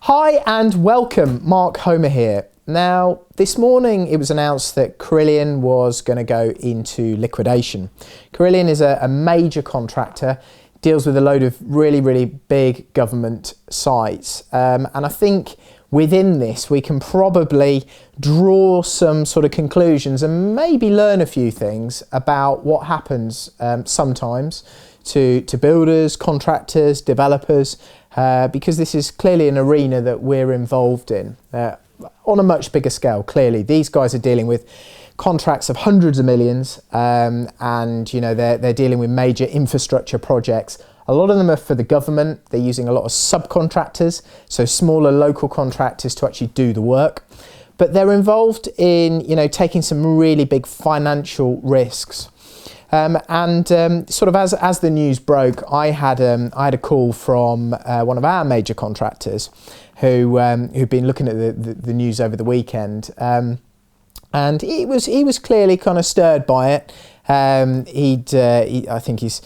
Hi and welcome, Mark Homer here. Now, this morning it was announced that Carillion was going to go into liquidation. Carillion is a major contractor, deals with a load of really big government sites. And I think within this we can probably draw some sort of conclusions and maybe learn a few things about what happens sometimes to builders, contractors, developers, because this is clearly an arena that we're involved in on a much bigger scale. Clearly, these guys are dealing with contracts of hundreds of millions, and you know they're dealing with major infrastructure projects. A lot of them are for the government. They're using a lot of subcontractors, so smaller local contractors to actually do the work. But they're involved in taking some really big financial risks. Sort of as the news broke, I had a call from one of our major contractors who'd been looking at the news over the weekend, and he was clearly kind of stirred by it. I think he's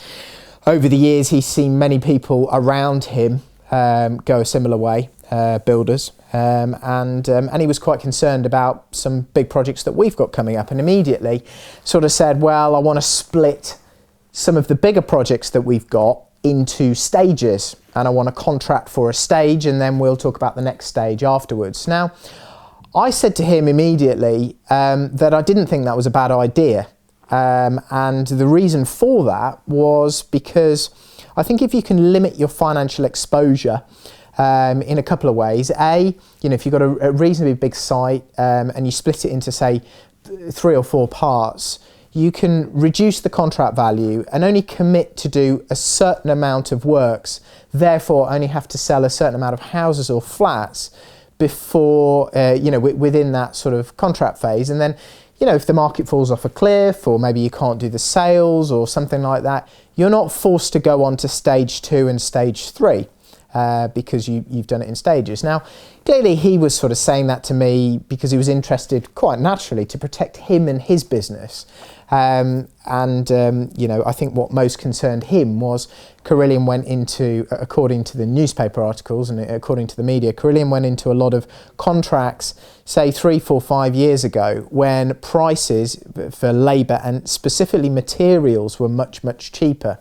over the years he's seen many people around him go a similar way, builders, and he was quite concerned about some big projects that we've got coming up, and immediately sort of said, well, I want to split some of the bigger projects that we've got into stages, and I want to contract for a stage, and then we'll talk about the next stage afterwards. Now, I said to him immediately that I didn't think that was a bad idea, and the reason for that was because I think if you can limit your financial exposure in a couple of ways. If you've got a reasonably big site and you split it into, say, 3 or 4 parts, you can reduce the contract value and only commit to do a certain amount of works, therefore only have to sell a certain amount of houses or flats before, within that sort of contract phase. And then, if the market falls off a cliff, or maybe you can't do the sales or something like that, you're not forced to go on to stage 2 and stage 3. Because you've done it in stages. Now, clearly he was sort of saying that to me because he was interested, quite naturally, to protect him and his business. I think what most concerned him was Carillion went into, according to the newspaper articles and according to the media, Carillion went into a lot of contracts, say 3, 4, 5 years ago, when prices for labour and specifically materials were much cheaper.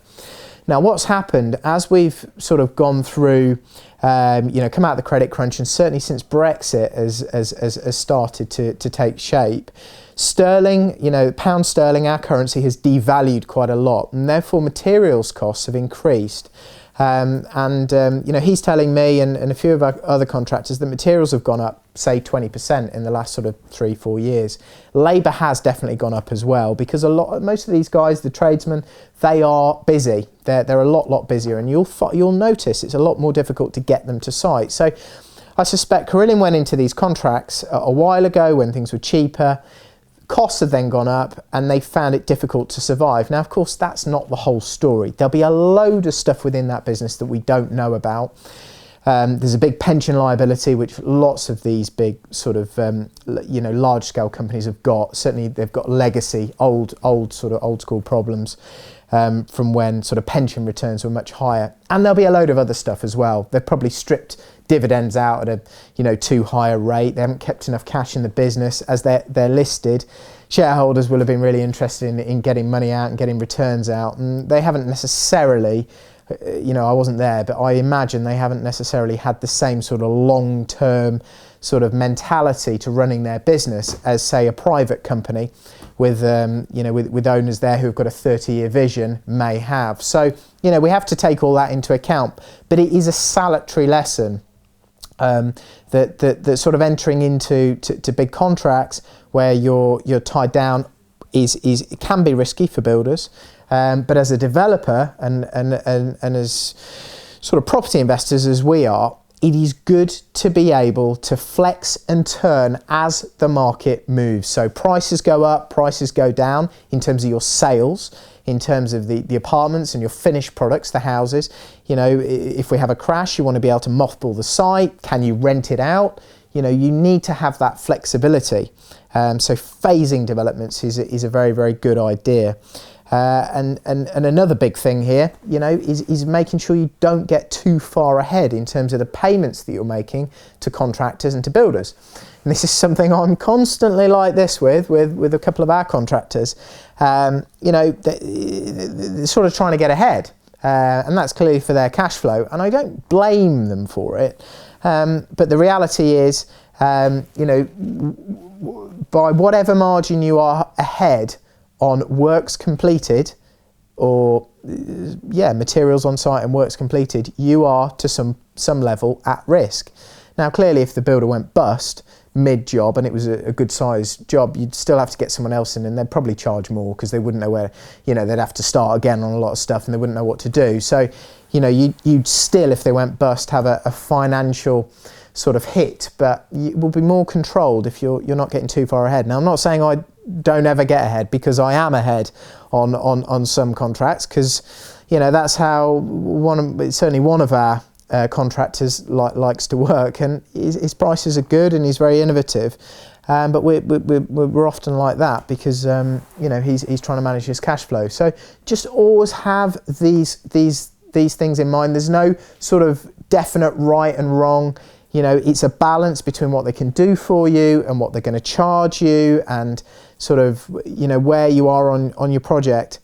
Now, what's happened as we've sort of gone through, come out of the credit crunch, and certainly since Brexit has started to take shape, sterling, pound sterling, our currency, has devalued quite a lot, and therefore materials costs have increased. He's telling me and a few of our other contractors that materials have gone up, say 20% in the last sort of 3-4 years. Labour has definitely gone up as well, because most of these guys, the tradesmen, they are busy. They're a lot busier, and you'll notice it's a lot more difficult to get them to site. So I suspect Carillion went into these contracts a while ago when things were cheaper. Costs have then gone up and they found it difficult to survive. Now, of course, that's not the whole story. There'll be a load of stuff within that business that we don't know about. There's a big pension liability, which lots of these big sort of, large-scale companies have got. Certainly, they've got legacy, old school problems from when sort of pension returns were much higher. And there'll be a load of other stuff as well. They've probably stripped dividends out at a too high a rate. They haven't kept enough cash in the business. As they're listed, shareholders will have been really interested in getting money out and getting returns out, and they haven't necessarily, I wasn't there, but I imagine they haven't necessarily had the same sort of long-term sort of mentality to running their business as, say, a private company with owners there who've got a 30-year vision may have. So we have to take all that into account, but it is a salutary lesson that sort of entering into big contracts where you're tied down it can be risky for builders, but as a developer and as sort of property investors as we are, it is good to be able to flex and turn as the market moves. So prices go up, prices go down in terms of your sales, in terms of the apartments and your finished products, the houses. If we have a crash, you want to be able to mothball the site. Can you rent it out? You need to have that flexibility. So phasing developments is a very good idea. And another big thing here, you know, is making sure you don't get too far ahead in terms of the payments that you're making to contractors and to builders. And this is something I'm constantly like this with a couple of our contractors. You know, they're sort of trying to get ahead, and that's clearly for their cash flow, and I don't blame them for it. But the reality is, you know, by whatever margin you are ahead on works completed, or materials on site and works completed, you are to some level at risk. Now clearly if the builder went bust mid-job and it was a good sized job, you'd still have to get someone else in, and they'd probably charge more because they wouldn't know where, you know, they'd have to start again on a lot of stuff and they wouldn't know what to do. So, you know, you'd still, if they went bust, have a financial sort of hit, but it will be more controlled if you're not getting too far ahead. Now I'm not saying I don't ever get ahead, because I am ahead on some contracts, because, you know, that's how certainly one of our contractors likes to work, and his prices are good and he's very innovative, but we're often like that because you know, he's trying to manage his cash flow. So just always have these things in mind. There's no sort of definite right and wrong. You know, it's a balance between what they can do for you and what they're going to charge you, and sort of, you know, where you are on your project.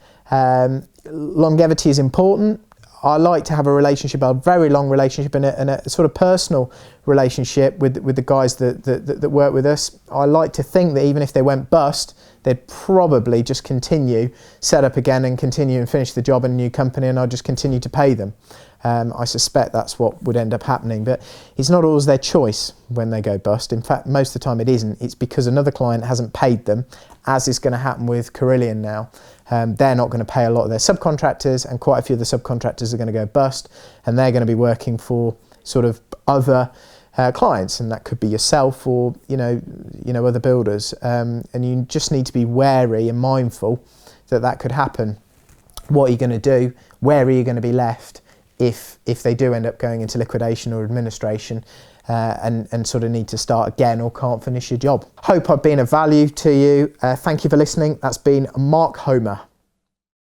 Longevity is important. I like to have a relationship, a very long relationship, and a sort of personal relationship with the guys that work with us. I like to think that even if they went bust, they'd probably just continue, set up again and continue and finish the job in a new company, and I'd just continue to pay them. I suspect that's what would end up happening, but it's not always their choice when they go bust. In fact, most of the time it isn't. It's because another client hasn't paid them, as is going to happen with Carillion now. They're not going to pay a lot of their subcontractors, and quite a few of the subcontractors are going to go bust, and they're going to be working for sort of other clients, and that could be yourself or you know other builders, and you just need to be wary and mindful that could happen. What are you going to do? Where are you going to be left if they do end up going into liquidation or administration, and sort of need to start again or can't finish your job? Hope I've been of value to you. Thank you for listening. That's been Mark Homer.